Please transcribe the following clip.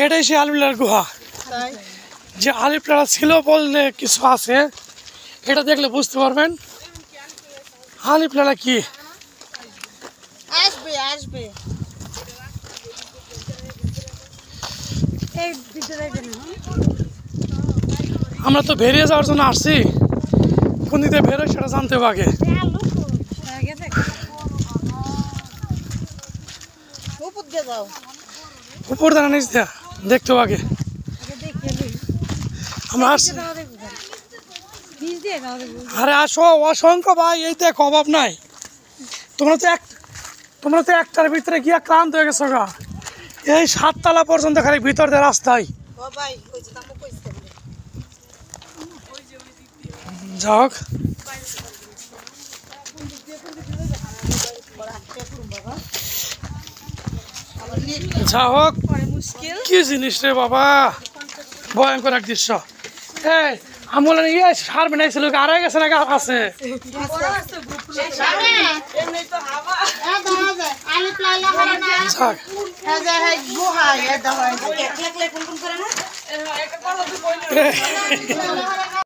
এটাই সে আলিপ্লার গুহা। যে আলিপ্লার ছিল বললে কিছু আছে, এটা দেখলে বুঝতে পারবেন আলিপ্লারা কি। আসবে আসবে আমরা তো বেরিয়ে যাওয়ার জন্য আসছি, কোন দিকে বেরোয় সেটা জানতে হবে আগে। উপর দিয়ে যাও উপর দানা নিচ দেয়া দেখতে হবে আগে। আমরা আসছি। আরে আসো, অসংখ্য ভাই, এই দেখ অভাব নাই। তোমরা তো একটার ভিতরে গিয়া ক্লান্ত হয়ে গেছো গা। এই 7 তলা পর্যন্ত খালি ভিতর দিয়ে রাস্তায়। যাক যা হোক, কি জিনিস রে বাবা, ভয়ঙ্কর এক দৃশ্য। এই আমল সার বানাইছিল, আড়াই গেছে নাকি আছে? যাক